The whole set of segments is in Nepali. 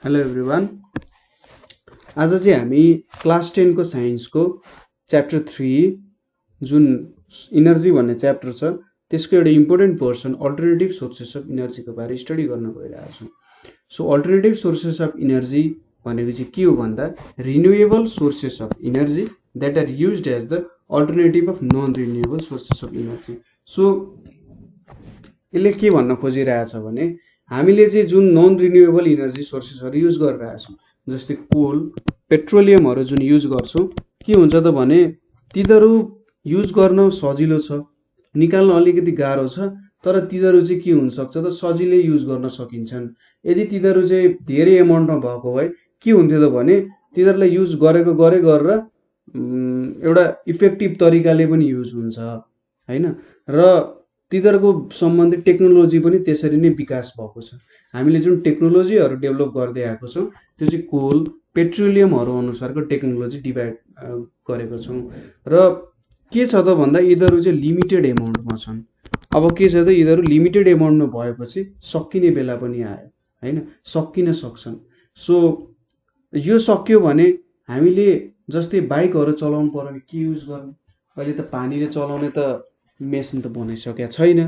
Hello everyone. आज चाहिँ हामी क्लास 10 को साइन्सको च्याप्टर 3 जुन इनर्जी भन्ने च्याप्टर छ त्यसको एउटा important portion alternative sources of इनर्जीको बारे स्टडी गर्न गइरहेछौँ। So alternative sources of energy भनेको चाहिँ के हो भन्दा renewable sources of energy that are used as the alternative of non renewable sources of energy. So यसले के भन्न खोजिरहेछ भने हामीले चाहिँ जुन नन रिन्युएबल इनर्जी सोर्सेसहरू युज गरिरहेछौँ जस्तै कोल पेट्रोलियमहरू जुन युज गर्छौँ के हुन्छ त भने तिनीहरू युज गर्न सजिलो छ, निकाल्न अलिकति गाह्रो छ, तर तिनीहरू चाहिँ के हुनसक्छ त सजिलै युज गर्न सकिन्छन्। यदि तिनीहरू चाहिँ धेरै एमाउन्टमा भएको भए के हुन्थ्यो त भने तिनीहरूलाई युज गरेको गरेर एउटा इफेक्टिभ तरिकाले पनि युज हुन्छ हैन। र तिनीहरूको सम्बन्धित टेक्नोलोजी पनि त्यसरी नै विकास भएको छ। हामीले जुन टेक्नोलोजीहरू डेभलप गर्दै आएको छौँ त्यो चाहिँ कोल पेट्रोलियमहरू अनुसारको टेक्नोलोजी डिभाइड गरेको छौँ। र के छ त भन्दा यिनीहरू चाहिँ लिमिटेड एमाउन्टमा छन्। अब के छ त यिनीहरू लिमिटेड एमाउन्टमा भएपछि सकिने बेला पनि आयो हैन, सकिन सक्छन्। सो यो सक्यो भने हामीले जस्तै बाइकहरू चलाउनु पर्यो भने के युज गर्ने? अहिले त पानीले चलाउने त मेसिन त बनाइसकेका छैन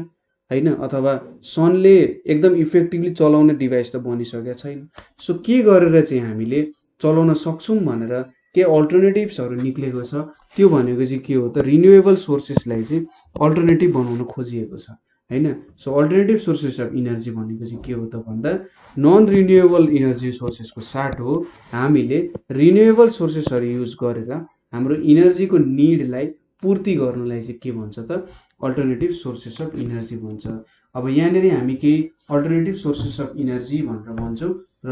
हैन, अथवा सनले एकदम इफेक्टिभली चलाउने डिभाइस त बनिसकेका छैन। सो के गरेर चाहिँ हामीले चलाउन सक्छौँ भनेर के अल्टरनेटिभ्सहरू निक्लेको छ। त्यो भनेको चाहिँ के हो त रिन्युएबल सोर्सेसलाई चाहिँ अल्टरनेटिभ बनाउन खोजिएको छ हैन। So alternative sources of energy भनेको चाहिँ के हो त भन्दा नन रिन्युएबल इनर्जी सोर्सेसको साथ हो। हामीले रिन्युएबल सोर्सेसहरू युज गरेर हाम्रो इनर्जीको निडलाई पूर्ति गर्नलाई चाहिँ के भन्छ त अल्टरनेटिभ सोर्सेस अफ इनर्जी भन्छ। अब यहाँनिर हामी केही अल्टरनेटिभ सोर्सेस अफ इनर्जी भनेर भन्छौँ र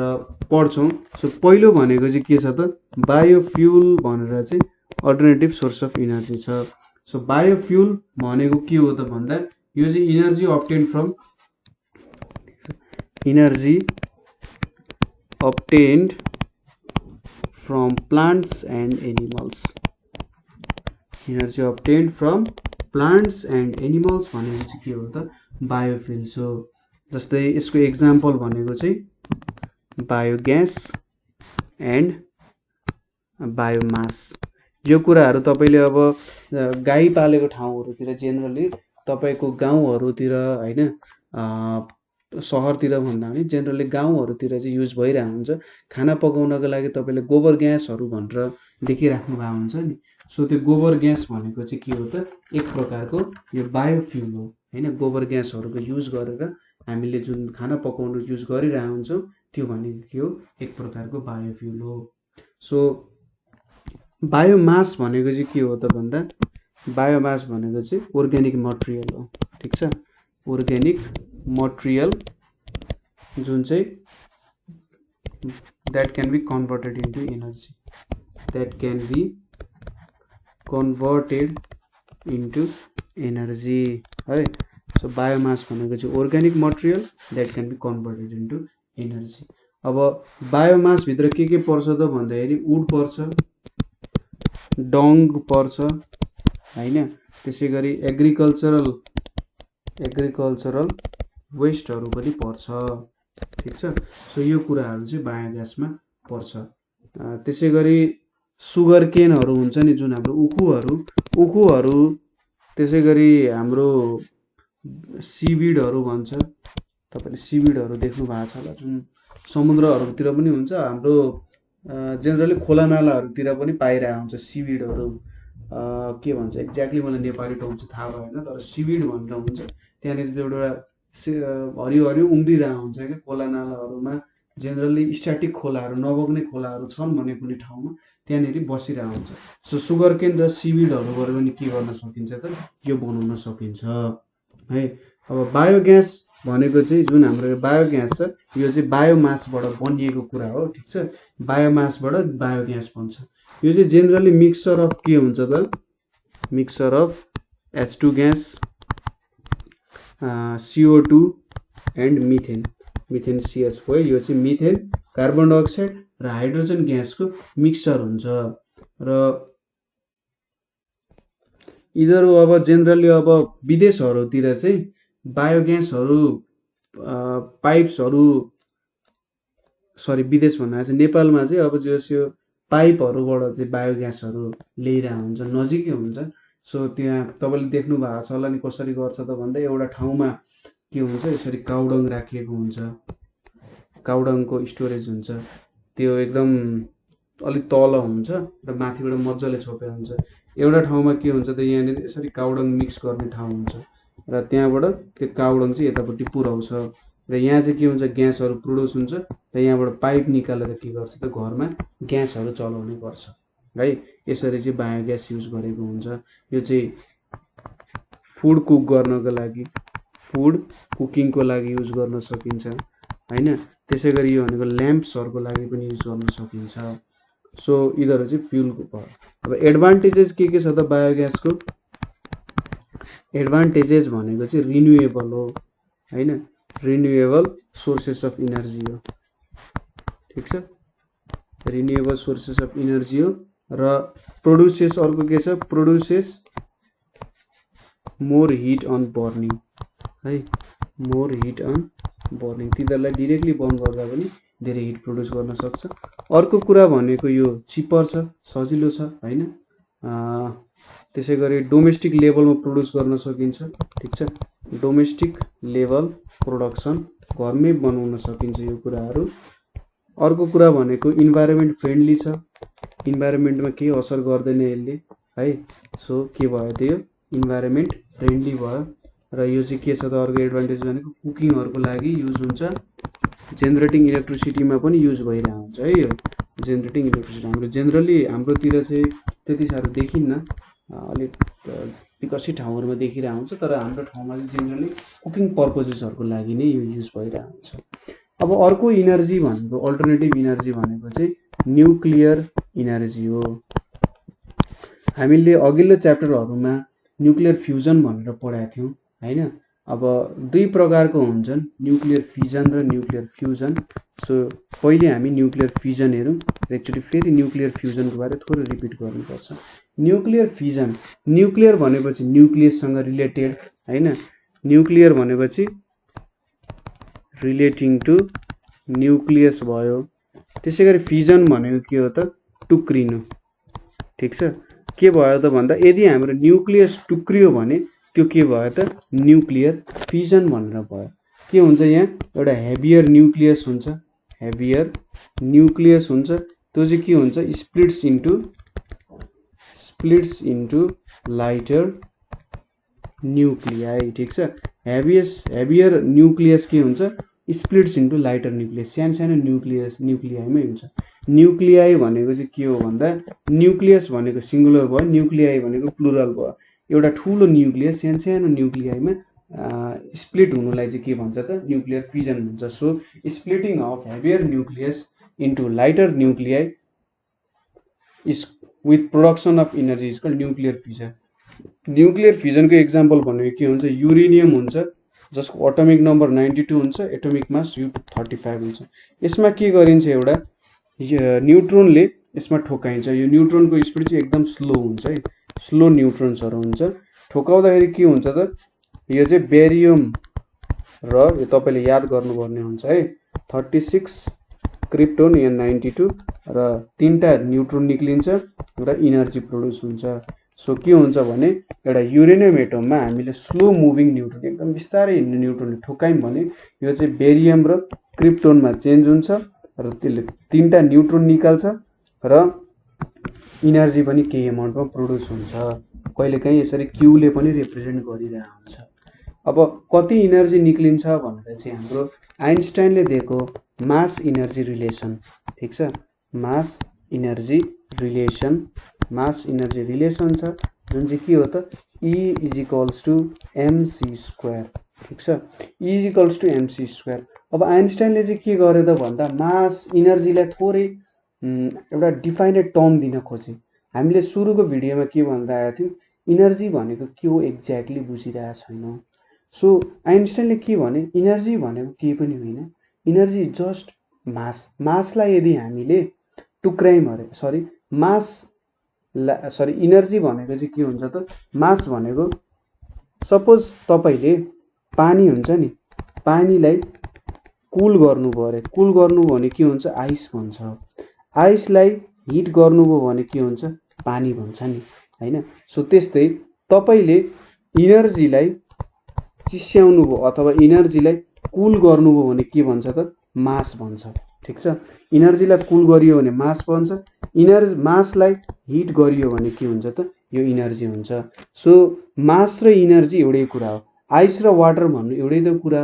पढ्छौँ। सो पहिलो भनेको चाहिँ के छ त बायोफ्युल भनेर चाहिँ अल्टरनेटिभ सोर्स अफ इनर्जी छ। सो बायोफ्युल भनेको के हो त भन्दा यो चाहिँ energy obtained from plants and animals. Energy obtained from plants and animals भनेको चाहिँ के हो त बायोफ्युल्स हो। जस्तै यसको एक्जाम्पल भनेको चाहिँ बायोग्यास एन्ड बायोमास। यो कुराहरू तपाईँले अब गाई पालेको ठाउँहरूतिर जेनरली तपाईँको गाउँहरूतिर हैन, सहरतिर भन्दा पनि जेनरली गाउँहरूतिर चाहिँ युज भइरहेको हुन्छ। खाना पकाउनको लागि तपाईँले गोबर ग्यासहरू भनेर देखिराख्नु भएको हुन्छ नि। सो त्यो गोबर ग्यास भनेको चाहिँ के हो त एक प्रकारको यो बायोफ्युल हो हैन। गोबर ग्यासहरूको युज गरेर हामीले जुन खाना पकाउनु युज गरिरहेको हुन्छौँ त्यो भनेको के हो एक प्रकारको बायोफ्युल हो। सो बायोमास भनेको चाहिँ के हो त भन्दा बायोमास भनेको चाहिँ अर्ग्यानिक मटेरियल हो, ठिक छ। अर्ग्यानिक मटेरियल जुन चाहिँ that can be converted into energy, that can be converted into energy है। सो बायोमास भनेको चाहिँ organic material that can be converted into energy. अब बायोमास भित्र के पर्छ त भन्दाखेरि वुड पर्छ, डङ पर्छ हैन, त्यसै गरी एग्रिकल्चरल वेस्टहरू पनि पर्छ, ठिक छ। सो यो कुराहरू चाहिँ बायोग्यासमा पर्छ। त्यसै गरी सुगर केनहरू हुन्छ नि जुन हाम्रो उखुहरू, त्यसै गरी हाम्रो सीविडहरू भन्छ, तपाईँले सीविडहरू देख्नु भएको छ होला जुन समुद्रहरूतिर पनि हुन्छ। हाम्रो जेनरली खोला नालाहरूतिर पनि पाइरहेको हुन्छ सीविडहरू। के भन्छ एक्ज्याक्टली मलाई नेपाली टर्म चाहिँ थाहा भएन, तर सीविड भनेर हुन्छ। त्यहाँनिर एउटा हरियो हरियो उम्रिरहेको हुन्छ क्या खोला नालाहरूमा। जेनरली स्ट्याटिक खोलाहरू नबग्ने खोलाहरू छन् भने कुनै ठाउँमा त्यहाँनिर बसिरहेको हुन्छ। सो सुगर केन र सीविडहरूबाट पनि के गर्न सकिन्छ त यो बनाउन सकिन्छ है। अब बायोग्यास भनेको चाहिँ जुन हाम्रो बायोग्यास छ यो चाहिँ बायोमासबाट बनिएको कुरा हो, ठिक छ। बायोमासबाट बायोग्यास बन्छ। यो चाहिँ जेनरली मिक्सचर अफ के हुन्छ त mixture of H2 gas, CO2 and methane CH4। यो चाहिँ मिथेन, कार्बन डाइअक्साइड र हाइड्रोजन ग्यासको मिक्सचर हुन्छ। र यिनीहरू अब जेनरली अब विदेशहरूतिर चाहिँ बायोग्यासहरू पाइप्सहरू सरी विदेश भन्नु आएछ, नेपालमा चाहिँ अब जस यो पाइपहरूबाट चाहिँ बायोग्यासहरू ल्याइरहेको हुन्छ, नजिकै हुन्छ। सो त्यहाँ तपाईँले देख्नु भएको छ होला नि कसरी गर्छ त भन्दा एउटा ठाउँमा के हुन्छ, यसरी काउडङ राखिएको हुन्छ, काउडङको स्टोरेज हुन्छ, त्यो एकदम अलिक तल हुन्छ र माथिबाट मजाले छोपेको हुन्छ। एउटा ठाउँमा के हुन्छ त यहाँनिर यसरी काउडङ मिक्स गर्ने ठाउँ हुन्छ र त्यहाँबाट त्यो काउडङ चाहिँ यतापट्टि पुर्याउँछ र यहाँ चाहिँ के हुन्छ, ग्यासहरू प्रोड्युस हुन्छ र यहाँबाट पाइप निकालेर के गर्छ त घरमा ग्यासहरू चलाउने गर्छ है। यसरी चाहिँ बायोग्यास युज गरेको हुन्छ। यो चाहिँ फुड कुक गर्नको लागि, फुड कुकिङको लागि युज गर्न सकिन्छ हैन। त्यसै गरी यो भनेको ल्याम्प्सहरूको लागि पनि युज गर्न सकिन्छ। सो यिनीहरू चाहिँ फ्युलको भयो। अब एडभान्टेजेस के छ त बायोग्यासको? एडभान्टेजेस भनेको चाहिँ रिन्युएबल हो हैन, रिन्युएबल सोर्सेस अफ इनर्जी हो, ठिक छ, रिन्युएबल सोर्सेस अफ इनर्जी हो। र प्रोड्युसेस अर्को के छ, produces more heat on burning है, मोर हिट अन बर्निङ, तिनीहरूलाई डिरेक्टली बर्न गर्दा पनि धेरै हिट प्रोड्युस गर्न सक्छ। अर्को कुरा भनेको यो चिपर छ, सजिलो छ हैन। त्यसै गरी डोमेस्टिक लेभलमा प्रोड्युस गर्न सकिन्छ, ठिक छ, डोमेस्टिक लेभल प्रोडक्सन घरमै बनाउन सकिन्छ यो कुराहरू। अर्को कुरा भनेको इन्भाइरोमेन्ट फ्रेन्डली छ, इन्भाइरोमेन्टमा केही असर गर्दैन यसले है। सो के भयो त यो इन्भाइरोमेन्ट फ्रेन्डली भयो। र यो चाहिँ के छ त अर्को एडभान्टेज भनेको कुकिङहरूको लागि युज हुन्छ, जेनेरेटिङ इलेक्ट्रिसिटीमा पनि युज भइरहेको हुन्छ है। यो जेनेरेटिङ इलेक्ट्रिसिटी हाम्रो जेनरली हाम्रोतिर चाहिँ त्यति साह्रो देखिन्न, अलिक विकसित ठाउँहरूमा देखिरहेको हुन्छ, तर हाम्रो ठाउँमा चाहिँ जेनरली कुकिङ पर्पजेसहरूको लागि नै यो युज भइरहेको हुन्छ। अब अर्को इनर्जी भनेको अल्टरनेटिभ इनर्जी भनेको चाहिँ न्युक्लियर इनर्जी हो। हामीले अघिल्लो च्याप्टरहरूमा न्युक्लियर फ्युजन भनेर पढाएको थियौँ हैन। अब दुई प्रकारको हुन्छन्, न्युक्लियर फिजन र न्युक्लियर फ्युजन। सो पहिले हामी न्युक्लियर फिजन हेरौँ र एकचोटि फेरि न्युक्लियर फ्युजनको बारे थोरै रिपिट गर्नुपर्छ। न्युक्लियर फिजन, न्युक्लियर भनेपछि न्युक्लियससँग रिलेटेड हैन, न्युक्लियर भनेपछि रिलेटिङ टु न्युक्लियस भयो। त्यसै गरी फिजन भनेको के हो त, टुक्रिनु, ठिक छ। के भयो त भन्दा यदि हाम्रो न्युक्लियस टुक्रियो भने त्यो के भयो त न्युक्लियर फिजन भनेर भयो। के हुन्छ यहाँ एउटा हेभियर न्युक्लियस हुन्छ, हेभियर न्युक्लियस हुन्छ, त्यो चाहिँ के हुन्छ स्प्लिट्स इन्टु लाइटर न्युक्लियाई, ठिक छ। हेभियर न्युक्लियस के हुन्छ स्प्लिट्स इन्टु लाइटर न्युक्लियस, सानो सानो न्युक्लियाईमै हुन्छ। न्युक्लियाई भनेको चाहिँ के हो भन्दा न्युक्लियस भनेको सिङ्गुलर भयो, न्युक्लियाई भनेको प्लुरल भयो। एउटा ठुलो न्युक्लियस सानो सानो न्युक्लियाईमा स्प्लिट हुनुलाई चाहिँ के भन्छ त न्युक्लियर फिजन भन्छ। So splitting of heavier nucleus into lighter nuclei is with production of energy is called nuclear fission. Nuclear फिजनको एक्जाम्पल भनेको के हुन्छ, युरेनियम हुन्छ जसको एटमिक नम्बर 92 हुन्छ, एटमिक मास U35 हुन्छ। यसमा के गरिन्छ, एउटा न्युट्रोनले यसमा ठोकाइन्छ। यो न्युट्रोनको स्पिड चाहिँ एकदम स्लो हुन्छ है, स्लो न्युट्रोन्सहरू हुन्छ। ठोकाउँदाखेरि के हुन्छ त यो चाहिँ बेरियम र यो तपाईँले याद गर्नुपर्ने हुन्छ है, 36 क्रिप्टोन या 92 र 3टा न्युट्रोन निक्लिन्छ र इनर्जी प्रोड्युस हुन्छ। सो के हुन्छ भने एउटा युरेनियम एटममा हामीले स्लो मुभिङ न्युट्रोन, एकदम बिस्तारै हिँड्ने न्युट्रोनले ठोकायौँ भने यो चाहिँ बेरियम र क्रिप्टोनमा चेन्ज हुन्छ र त्यसले 3टा न्युट्रोन निकाल्छ र इनर्जी पनि केही अमाउन्टमा प्रोड्युस हुन्छ। कहिलेकाहीँ यसरी क्यूले पनि रिप्रेजेन्ट गरिरहेको हुन्छ। अब कति इनर्जी निक्लिन्छ भनेर चाहिँ हाम्रो आइन्स्टाइनले दिएको मास इनर्जी रिलेसन, ठिक छ, मास इनर्जी रिलेसन छ जुन चाहिँ के हो त E = mc², ठिक छ, E = mc²। अब आइन्स्टाइनले चाहिँ के गरे त भन्दा मास इनर्जीलाई थोरै एउटा डिफाइनेड टर्म दिन खोजे। हामीले सुरुको भिडियोमा के भनिरहेका थियौँ, इनर्जी भनेको के हो एक्ज्याक्टली बुझिरहेको छैनौँ। सो आइन्स्टाइनले के भने इनर्जी भनेको केही पनि होइन, इनर्जी जस्ट मास। मासलाई यदि हामीले टुक्रायौँ अरे इनर्जी भनेको चाहिँ के हुन्छ त, मास भनेको सपोज तपाईँले पानी हुन्छ नि, पानीलाई कुल गर्नुभयो अरे कुल गर्नुभयो भने के हुन्छ आइस भन्छ आइसलाई हिट गर्नुभयो भने के हुन्छ पानी भन्छ नि हैन सो त्यस्तै तपाईले इनर्जीलाई चिस्याउनु भयो अथवा इनर्जीलाई कुल गर्नुभयो भने के भन्छ त मास भन्छ ठीक छ इनर्जीलाई कुल गरियो भने मास भन्छ इनर्जी मासलाई हिट गरियो भने के हुन्छ त यो इनर्जी हुन्छ सो मास र इनर्जी एउटै कुरा हो आइस र वाटर भन्नु एउटै त कुरा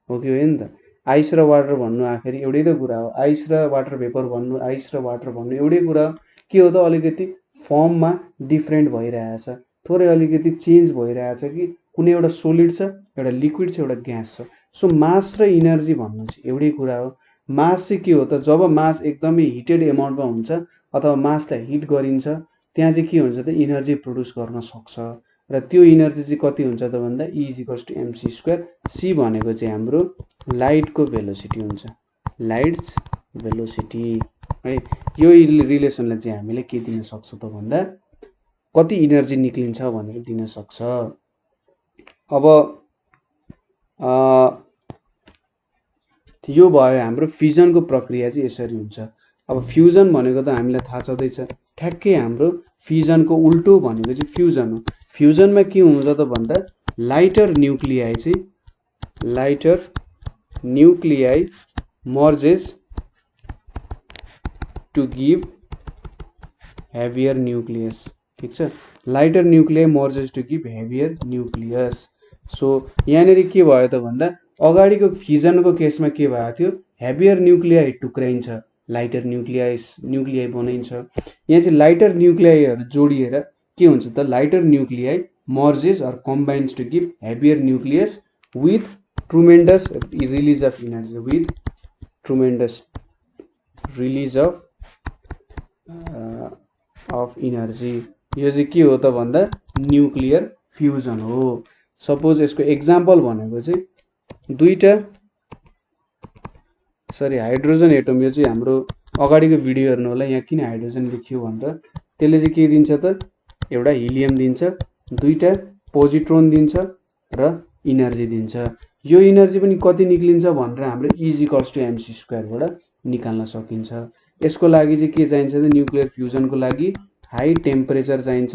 हो कि होइन त आइस र वाटर भन्नु आखिर एउटै त कुरा हो आइस र वाटर भेपर भन्नु आइस र वाटर भन्नु एउटै कुरा हो के हो त अलिकति फर्ममा डिफरेन्ट भइरहेछ थोरै अलिकति चेन्ज भइरहेछ कि कुनै एउटा सोलिड छ एउटा लिक्विड छ एउटा ग्यास छ सो मास र इनर्जी भन्नु चाहिँ एउटै कुरा हो मास चाहिँ के हो त जब मास एकदमै हिटेड एमाउन्टमा हुन्छ अथवा मासलाई हिट गरिन्छ त्यहाँ चाहिँ के हुन्छ त इनर्जी प्रोड्युस गर्न सक्छ र त्यो इनर्जी चाहिँ कति हुन्छ त भन्दा E = mc²। c भनेको चाहिँ हाम्रो लाइटको भेलोसिटी हुन्छ लाइट्स भेलोसिटी है यो रिलेसनलाई चाहिँ हामीले के दिन सक्छ त भन्दा कति इनर्जी निक्लिन्छ भनेर दिन सक्छ अब यो भयो हाम्रो फ्युजनको प्रक्रिया चाहिँ यसरी हुन्छ अब फ्युजन भनेको त हामीलाई थाहा छँदैछ ठ्याक्कै हाम्रो फ्युजनको उल्टो भनेको चाहिँ फ्युजन हो फ्युजनमा के हुन्छ त भन्दा lighter nuclei merges to give heavier nucleus ठीक छ lighter nuclei merges to give heavier nucleus so यहाँनेरि के भयो त भन्दा अगाडिको फ्युजनको केसमा के भएको थियो हेभियर न्यूक्लियाई टुक्राइन्छ लाइटर न्यूक्लियाई बनिन्छ यहाँ चाहिँ लाइटर न्यूक्लियाईहरु जोडिएर के हुन्छ त lighter nuclei merges or combines to give heavier nucleus with tremendous release of energy of energy यो चाहिँ के हो त भन्दा न्यूक्लियर फ्युजन हो सपोज यसको एक्जाम्पल भनेको चाहिँ हाइड्रोजन एटम यो चाहिँ हाम्रो अगाडिको भिडियो हेर्नु होला यहाँ किन हाइड्रोजन लेखियो भनेर त्यसले चाहिँ के दिन्छ त एउटा हिलियम दिन्छ दुईटा पोजिट्रोन दिन्छ र इनर्जी दिन्छ यो इनर्जी पनि कति निक्लिन्छ भनेर हाम्रो E = mc² बाट निकाल्न सकिन्छ यसको लागि चाहिँ के चाहिन्छ त न्यूक्लियर फ्युजनको लागि हाई टेम्परेचर चाहिन्छ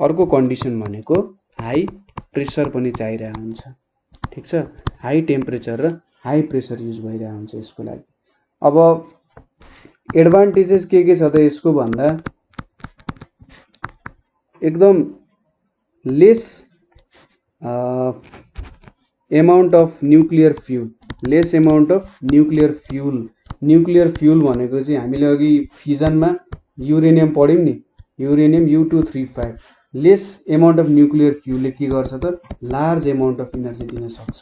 अर्को कन्डिसन भनेको हाई प्रेसर पनि चाहिरहेको हुन्छ ठीक छ हाई टेम्परेचर र हाई प्रेसर युज भइरहेको हुन्छ यसको लागि अब एडभान्टेजेस के छ त यसको भन्दा एकदम less amount of nuclear fuel भनेको चाहिँ हामीले अघि फिजनमा युरेनियम पढ्यौं नि uranium U235 less amount of nuclear फ्युलले के गर्छ त लार्ज एमाउन्ट अफ एनर्जी दिन सक्छ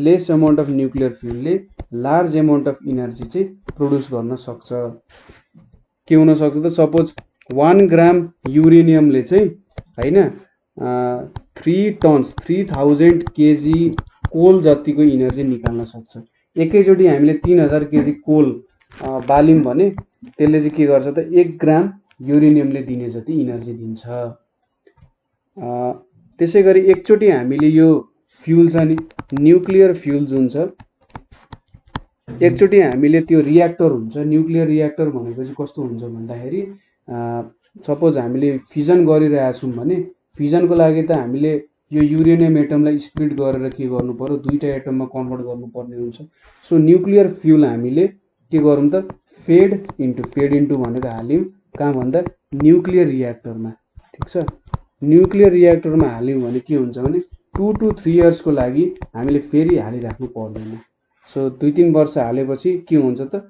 लेस एमाउन्ट अफ न्यूक्लियर फ्युलले लार्ज एमाउन्ट अफ एनर्जी चाहिँ प्रोड्युस गर्न सक्छ के हुन सक्छ त सपोज 1 ग्राम युरेनियमले चाहिँ हैन 3000 केजी कोल जतिको एनर्जी निकाल्न सक्छ एकैचोटी हामीले 3000 केजी कोल बालिम भने त्यसले चाहिँ के गर्छ त 1 ग्राम युरेनियमले दिने जति एनर्जी दिन्छ त्यसैगरी एकचोटी हामीले यो फ्युल छ नि न्यूक्लियर फ्युल जुन छ एकचोटी हामीले त्यो रियाक्टर हुन्छ न्यूक्लियर रियाक्टर भनेको चाहिँ कस्तो हुन्छ भन्दाखेरि सपोज हामीले फ्युजन गरिरहेका छौं भने फ्युजनको लागि त हामीले यो युरेनियम एटमलाई स्प्लिट गरेर के गर्नु पर्यो दुईटा एटममा कन्भर्ट गर्नुपर्ने हुन्छ सो न्यूक्लियर फ्युल हामीले के गरौँ त फेड इन्टु भनेको हाल्यौं कहाँ भन्दा न्यूक्लियर रियाक्टरमा ठीक छ न्यूक्लियर रियाक्टरमा हाल्यौं भने के हुन्छ भने 2 to 3 इयर्स को लागि हामीले फेरि हालिराख्नु पर्दैन सो 2-3 वर्ष हालेपछि के हुन्छ त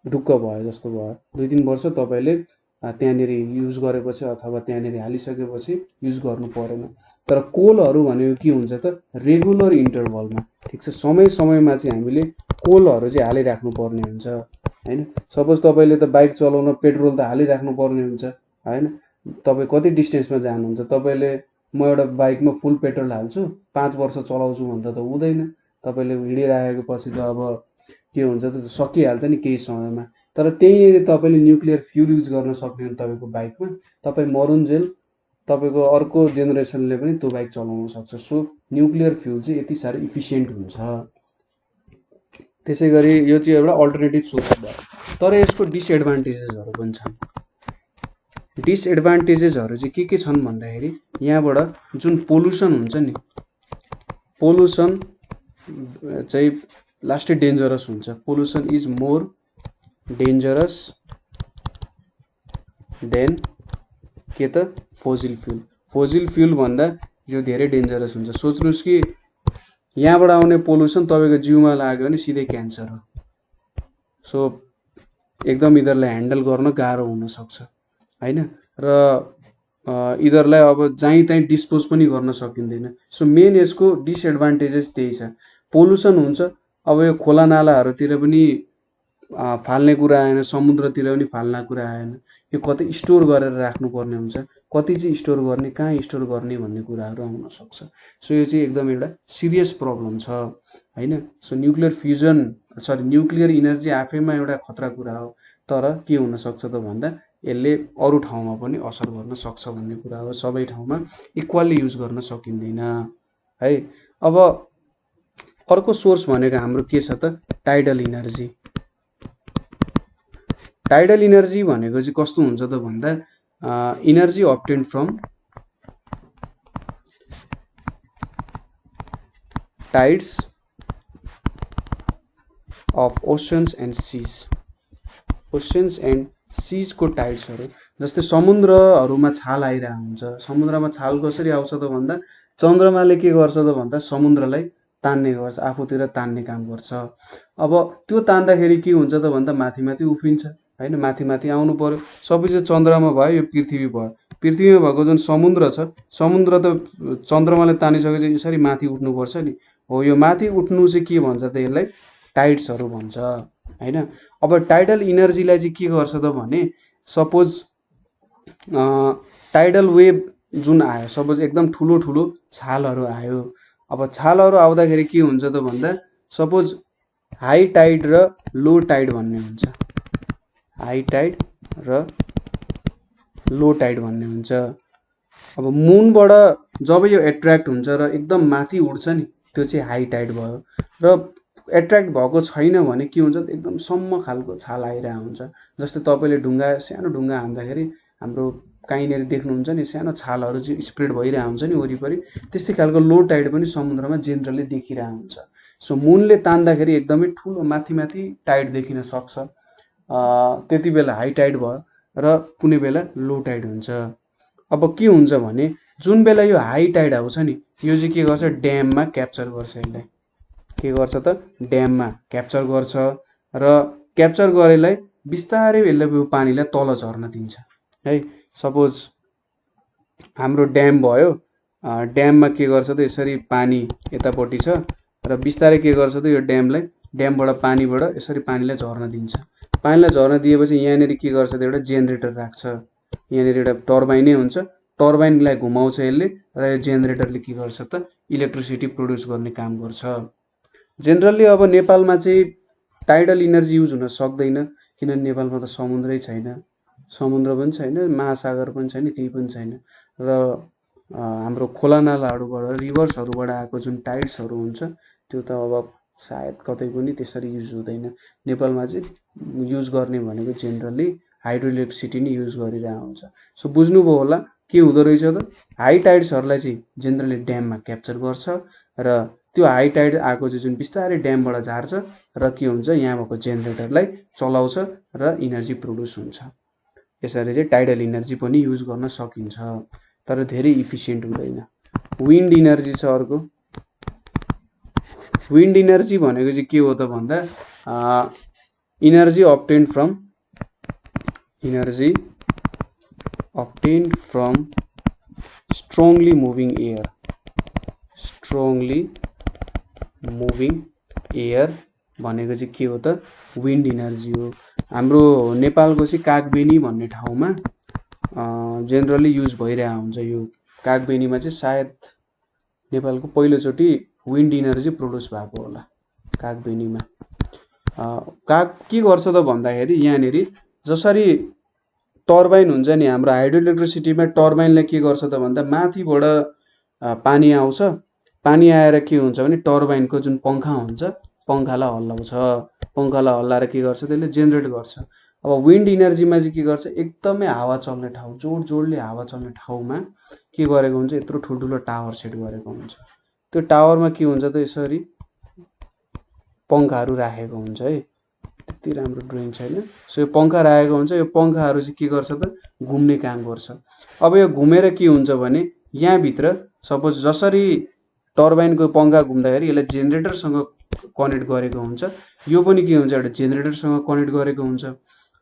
ढुक्क भयो जस्तो भयो 2-3 वर्ष तपाईले त्यहाँनेरि युज गरेपछि अथवा त्यहाँनेरि हालिसकेपछि युज गर्नु पर्दैन तर कोलहरु भनेको के हुन्छ त रेगुलर इन्टरभलमा ठीक छ समयमा चाहिँ हामीले कोलहरु चाहिँ हालिराख्नु पर्ने हुन्छ हैन सपोज तपाईले त बाइक चलाउन पेट्रोल त हालिराख्नु पर्ने हुन्छ हैन तपाई कति डिस्टेन्समा जानुहुन्छ तपाईले म एउटा बाइकमा फुल पेट्रोल हाल्छु 5 वर्ष चलाउँछु भनेर त हुँदैन तपाईले हिडिराखेको पछि त अब के हुन्छ त सकिहाल्छ नि केही समयमा तर त्यही तपाईले न्यूक्लियर फ्युल युज गर्न सक्ने हो तपाईको बाइकमा तपाई मरुन्जेल तपाईको अर्को जेनेरेसनले पनि त्यो बाइक चलाउन सक्छ सो न्यूक्लियर फ्युल चाहिँ यति साह्रो इफिसिएन्ट हुन्छ त्यसै गरी यो चाहिँ एउटा अल्टरनेटिभ सोर्स भयो। तर यसको डिसएडभान्टेजेसहरू पनि छन्। डिसएडभान्टेजेसहरू चाहिँ के छन् भन्दाखेरि यहाँबाट जुन पोल्युसन हुन्छ नि, पोल्युसन चाहिँ लास्टै डेन्जरस हुन्छ। Pollution is more dangerous than के त फोसिल फ्युल। फोसिल फ्युल भन्दा यो धेरै डेन्जरस हुन्छ। सोच्नुहोस् कि यहाँबाट आउने पोल्युसन तपाईँको जिउमा लाग्यो भने सिधै क्यान्सर हो। सो एकदम यिनीहरूलाई ह्यान्डल गर्न गाह्रो हुनसक्छ होइन, र यिनीहरूलाई अब जहीँ तहीँ डिस्पोज पनि गर्न सकिँदैन। सो मेन यसको डिसएडभान्टेजेस त्यही छ। पोल्युसन हुन्छ, अब यो खोला नालाहरूतिर पनि फाल्ने कुरा आएन, समुद्रतिर पनि फाल्ने कुरा आएन। यो कतै स्टोर गरेर राख्नुपर्ने हुन्छ, कति चाहिँ स्टोर गर्ने, कहाँ स्टोर गर्ने भन्ने कुराहरू आउन सक्छ। सो यो चाहिँ एकदम एउटा सिरियस प्रब्लम छ होइन। सो न्युक्लियर इनर्जी आफैमा एउटा खतरा कुरा हो, तर के हुनसक्छ त भन्दा यसले अरू ठाउँमा पनि असर गर्न सक्छ भन्ने कुरा हो। सबै ठाउँमा इक्वल्ली युज गर्न सकिँदैन है। अब अर्को सोर्स भनेको हाम्रो के छ त, टाइडल इनर्जी। टाइडल इनर्जी भनेको चाहिँ कस्तो हुन्छ त भन्दा energy obtain from tides of oceans and seas. Oceans and सीजको टाइड्सहरू, जस्तै समुद्रहरूमा छाल आइरहेको हुन्छ। समुद्रमा छाल कसरी आउँछ त भन्दा चन्द्रमाले के गर्छ त भन्दा समुद्रलाई तान्ने गर्छ, आफूतिर तान्ने काम गर्छ। अब त्यो तान्दाखेरि के हुन्छ त भन्दा माथि माथि उफ्रिन्छ होइन, माथि माथि आउनु पर्यो। सबै चाहिँ चन्द्रमा भयो, यो पृथ्वी भयो। पृथ्वीमा भएको जुन समुद्र छ, समुद्र त चन्द्रमाले तानिसकेपछि यसरी माथि उठ्नुपर्छ नि, हो यो माथि उठ्नु चाहिँ के भन्छ त यसलाई टाइड्सहरू भन्छ होइन। अब टाइडल इनर्जीलाई चाहिँ के गर्छ त भने सपोज टाइडल वेभ जुन आयो, सपोज एकदम ठुलो ठुलो छालहरू आयो। अब छालहरू आउँदाखेरि के हुन्छ त भन्दा सपोज हाई टाइड र लो टाइड भन्ने हुन्छ, हाई टाइड र लो टाइड भन्ने हुन्छ। अब मुनबाट जब यो एट्र्याक्ट हुन्छ र एकदम माथि उठ्छ नि, त्यो चाहिँ हाई टाइड भयो। र एट्र्याक्ट भएको छैन भने के हुन्छ, एकदम सम्म खालको छाल आइरहेको हुन्छ। जस्तै तपाईँले सानो ढुङ्गा हान्दाखेरि हाम्रो कहीँनिर देख्नुहुन्छ नि, सानो छालहरू चाहिँ स्प्रेड भइरहेको हुन्छ नि वरिपरि, त्यस्तै खालको लो टाइड पनि समुद्रमा जेनरली देखिरहेको हुन्छ। सो मुनले तान्दाखेरि एकदमै ठुलो माथि माथि टाइड देखिन सक्छ, त्यति बेला हाई टाइड भयो, र कुनै बेला लो टाइड हुन्छ। अब के हुन्छ भने जुन बेला यो हाई टाइड आउँछ नि, यो चाहिँ के गर्छ, ड्याममा क्याप्चर गर्छ। यसलाई के गर्छ त, ड्याममा क्याप्चर गर्छ, र क्याप्चर गरेलाई बिस्तारै यसले पानीलाई तल झर्न दिन्छ है। सपोज हाम्रो ड्याम भयो, ड्याममा के गर्छ त यसरी पानी यतापट्टि छ, र बिस्तारै के गर्छ त यो ड्यामबाट पानीबाट यसरी पानीलाई झर्न दिन्छ। पानीलाई झर्न दिएपछि यहाँनिर के गर्छ त एउटा जेनेरेटर राख्छ। यहाँनिर एउटा टर्बाइनै हुन्छ, टर्बाइनलाई घुमाउँछ यसले, र यो जेनेरेटरले के गर्छ त इलेक्ट्रिसिटी प्रड्युस गर्ने काम गर्छ। जेनरली अब नेपालमा चाहिँ टाइडल इनर्जी युज हुन सक्दैन, किनभने नेपालमा त समुद्रै छैन, समुद्र पनि छैन, महासागर पनि छैन, केही पनि छैन। र हाम्रो खोला नालाहरूबाट रिभर्सहरूबाट आएको जुन टाइड्सहरू हुन्छ त्यो त अब सायद कतै पनि त्यसरी युज हुँदैन। नेपालमा चाहिँ युज गर्ने भनेको जेनरली हाइड्रो इलेक्ट्रिसिटी नै युज गरिरहेको हुन्छ। सो बुझ्नुभयो होला के हुँदो रहेछ त, हाई टाइड्सहरूलाई चाहिँ जेनरली ड्याममा क्याप्चर गर्छ, र त्यो हाई टाइड आएको चाहिँ जुन बिस्तारै ड्यामबाट झार्छ, र के हुन्छ यहाँ भएको जेनेरेटरलाई चलाउँछ र इनर्जी प्रड्युस हुन्छ। यसरी चाहिँ टाइडल इनर्जी पनि युज गर्न सकिन्छ, तर धेरै इफिसियन्ट हुँदैन। विन्ड इनर्जी छ अर्को। विन्ड इनर्जी भनेको चाहिँ के हो त भन्दा energy obtained from strongly moving air. Strongly moving air भनेको चाहिँ के हो त, विन्ड इनर्जी हो। हाम्रो नेपालको चाहिँ कागबेनी भन्ने ठाउँमा जेनरली युज भइरहेको हुन्छ। यो कागबेनीमा चाहिँ सायद नेपालको पहिलोचोटि विन्ड इनर्जी प्रड्युस भएको होला कागबेनीमा। के गर्छ त भन्दाखेरि यहाँनिर जसरी टर्बाइन हुन्छ नि, हाम्रो हाइड्रो इलेक्ट्रिसिटीमा टर्बाइनले के गर्छ त भन्दा माथिबाट पानी आउँछ, पानी आएर के हुन्छ भने टर्बाइनको जुन पङ्खा हुन्छ पंखालाई हल्लाउँछ, पंखालाई हल्लाएर के गर्छ त्यसले जेनेरेट गर्छ। अब विन्ड इनर्जीमा चाहिँ के गर्छ एकदमै हावा चल्ने ठाउँ जोडले हावा चल्ने ठाउँमा के गरेको हुन्छ यत्रो ठुल्ठुलो टावर सेट गरेको हुन्छ। त्यो टावरमा के हुन्छ त यसरी पंखाहरू राखेको हुन्छ है, त्यति राम्रो ड्रइङ छैन। सो यो पंखा राखेको हुन्छ, यो पंखाहरू चाहिँ के गर्छ त घुम्ने काम गर्छ। अब यो घुमेर के हुन्छ भने यहाँभित्र सपोज जसरी टर्बाइनको पंखा घुम्दाखेरि यसलाई जेनेरेटरसँग कनेक्ट गरेको हुन्छ, यो पनि के हुन्छ एउटा जेनेरेटरसँग कनेक्ट गरेको हुन्छ।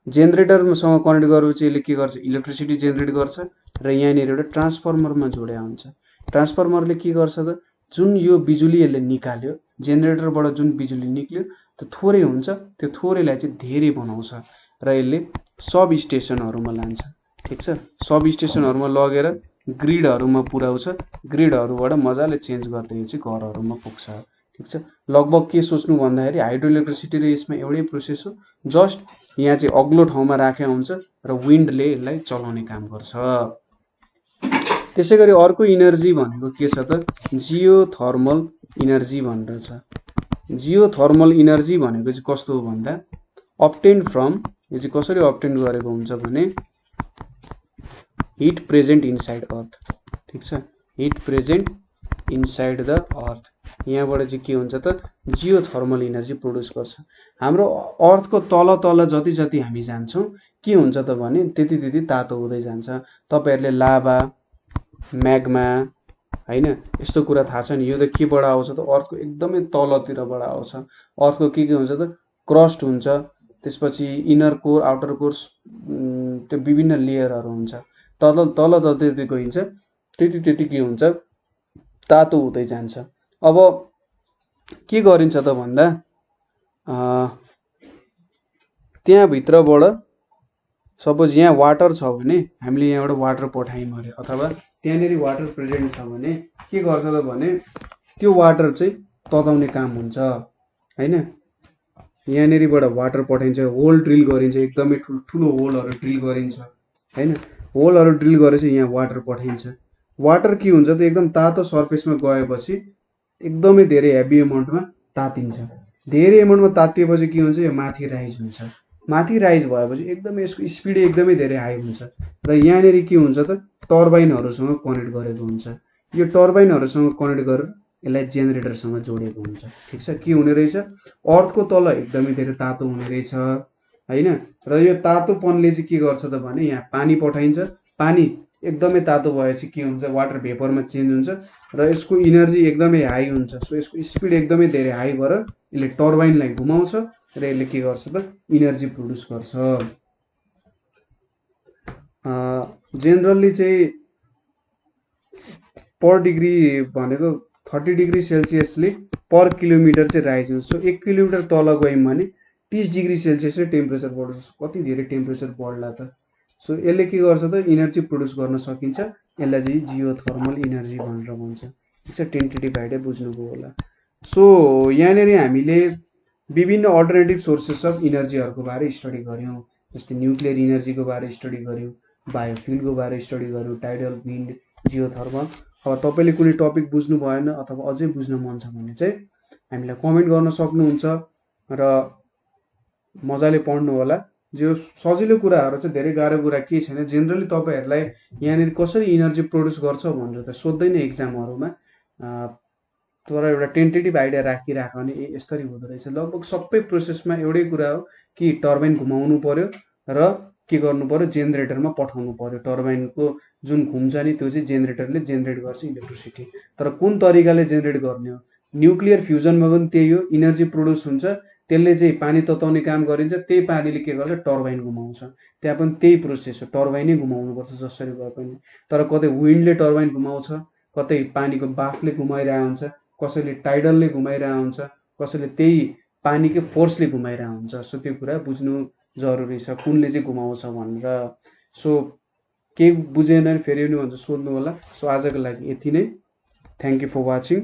जेनेरेटरसँग कनेक्ट गरेपछि यसले के गर्छ इलेक्ट्रिसिटी जेनेरेट गर्छ र यहाँनिर एउटा ट्रान्सफर्मरमा जोड्या हुन्छ। ट्रान्सफर्मरले के गर्छ त जुन यो बिजुली यसले निकाल्यो जेनेरेटरबाट जुन बिजुली निक्ल्यो त्यो थोरै हुन्छ, त्यो थोरैलाई चाहिँ धेरै बनाउँछ र यसले सब स्टेसनहरूमा लान्छ। ठिक छ, सब स्टेसनहरूमा लगेर ग्रिडहरूमा पुर्याउँछ, ग्रिडहरूबाट मजाले चेन्ज गर्दै यो चाहिँ घरहरूमा पुग्छ। ठिक छ, लगभग के सोच्नु भन्दाखेरि हाइड्रो इलेक्ट्रिसिटी र यसमा एउटै प्रोसेस हो, जस्ट यहाँ चाहिँ अग्लो ठाउँमा राखेको हुन्छ र विन्डले यसलाई चलाउने काम गर्छ। त्यसै गरी अर्को इनर्जी भनेको के छ त जियोथर्मल इनर्जी भनेर छ। जियोथर्मल इनर्जी भनेको चाहिँ कस्तो हो भन्दा अब्टेन फ्रम, यो चाहिँ कसरी अब्टेन गरेको हुन्छ भने हिट प्रेजेन्ट इनसाइड अर्थ। ठिक छ, hit present inside the earth, यहाँबाट चाहिँ के हुन्छ त जियोथर्मल इनर्जी प्रोड्युस गर्छ। हाम्रो अर्थको तल तल जति जति हामी जान्छौँ के हुन्छ त भने त्यति त्यति तातो हुँदै जान्छ। तपाईहरुले लाभा म्याग्मा हैन यस्तो कुरा थाहा छ नि, यो त केबाट आउँछ त अर्थको एकदमै तलतिरबाट आउँछ। अर्थको के हुन्छ त क्रस्ट हुन्छ, त्यसपछि इनर कोर आउटर कोर, त्यो विभिन्न लेयरहरू हुन्छ। तल तल जति गइन्छ त्यति त्यति के हुन्छ तातो हुँदै जान्छ। अब के गरिन्छ त भन्दा त्यहाँ भित्रबाट सपोज यहाँ वाटर छ भने हामीले यहाँबाट वाटर पठायौं अरे, अथवा त्यहाँनेरि वाटर प्रेजेन्ट छ भने के गर्छ त भने त्यो वाटर चाहिँ तताउने काम हुन्छ हैन। यहाँनेरिबाट वाटर पठाइन्छ, होल ड्रिल गरिन्छ, एकदमै ठुलो होलहरु ड्रिल गरिन्छ हैन। होलहरु ड्रिल गरेपछि यहाँ वाटर पठाइन्छ। वाटर के हुन्छ त एकदम तातो सर्फेसमा गएपछि एकदमै धेरै हेभी अमाउन्टमा तातिन्छ। धेरै अमाउन्टमा तातिएपछि के हुन्छ यो माथि राइज हुन्छ। माथि राइज भएपछि एकदमै यसको स्पिड एकदमै धेरै हाई हुन्छ र यहाँनेरि के हुन्छ त टर्बाइनहरुसँग कनेक्ट गरेको हुन्छ। यो टर्बाइनहरुसँग कनेक्ट गरेर यसलाई जेनेरेटरसँग जोडेको हुन्छ। ठीक छ, के हुने रहेछ अर्थको तल एकदमै धेरै तातो हुने रहेछ हैन। र यो तातोपनले चाहिँ के गर्छ त भने यहाँ पानी पठाइन्छ। पानी एकदमै तातो भएपछि के हुन्छ वाटर भेपरमा चेन्ज हुन्छ र यसको इनर्जी एकदमै हाई हुन्छ। सो यसको स्पिड एकदमै धेरै हाई भएर यसले टर्बाइनलाई घुमाउँछ र यसले के गर्छ त इनर्जी प्रोड्युस गर्छ। जेनरली चाहिँ पर डिग्री भनेको 30 डिग्री सेल्सियसले पर किलोमिटर चाहिँ राइज हुन्छ। सो 1 किलोमिटर तल गयौं भने 30 डिग्री सेल्सियस टेम्परेचर बढ्छ। कति धेरै टेम्परेचर बढ्ला त। सो यसले के गर्छ त इनर्जी प्रोड्युस गर्न सकिन्छ। यसलाई चाहिँ जियोथर्मल इनर्जी भनेर भन्छ। ठीक छ, टेन्टेटिभ आइडिया बुझ्नुभयो होला। सो यहाँनेरि हामीले विभिन्न अल्टरनेटिभ सोर्सेस अफ इनर्जीहरुको बारे स्टडी गर्यौं। जस्तै न्युक्लियर इनर्जीको बारे स्टडी गर्यौं, बायोफ्युलको बारे स्टडी गर्यौं, टाइडल, विन्ड, जियोथर्मल। अब तपाईले कुनै टपिक बुझ्नु भएन अथवा अझै बुझ्न मन छ भने चाहिँ हामीलाई कमेन्ट गर्न सक्नुहुन्छ र मजाले पढ्नु होला। जो सजिलो कुराहरु चाहिँ धेरै गाह्रो कुरा केही छैन। जेनरली तपाईहरुलाई यहाँनेरि कसरी इनर्जी प्रोड्युस गर्छ भनेर त सोध्दैन एक्जामहरुमा, तर एउटा टेन्टेटिभ आइडिया राखिराख भने यसरी हुँदो रहेछ। लगभग सबै प्रोसेसमा एउटै कुरा हो कि टर्बाइन घुमाउनु पर्यो र के गर्नु पर्यो जेनेरेटरमा पठाउनु पर्यो। टर्बाइनको जुन घुम्छ नि त्यो चाहिँ जेनेरेटरले जेनेरेट गर्छ इलेक्ट्रिसिटी। तर कुन तरिकाले जेनेरेट गर्ने हो, न्युक्लियर फ्युजनमा पनि त्यही हो। इनर्जी प्रोड्युस हुन्छ, त्यसले चाहिँ पानी तताउने काम गरिन्छ, त्यही पानीले के गर्छ टर्बाइन घुमाउँछ। त्यहाँ पनि त्यही प्रोसेस हो, टर्बाइनै घुमाउनु पर्छ जसरी भए पनि। तर कतै विन्डले टर्बाइन घुमाउँछ, कतै पानीको बाफले घुमाइरहेको हुन्छ, कसैले टाइडलले घुमाइरहेको हुन्छ, कसैले त्यही पानीकै फोर्सले घुमाइरहेको हुन्छ। सो त्यो कुरा बुझ्नु जरुरी छ कुनले चाहिँ घुमाउँछ भनेर। सो के बुझेन फेरि पनि भन्छ सोध्नु होला। सो आजको लागि यति नै। Thank you for watching.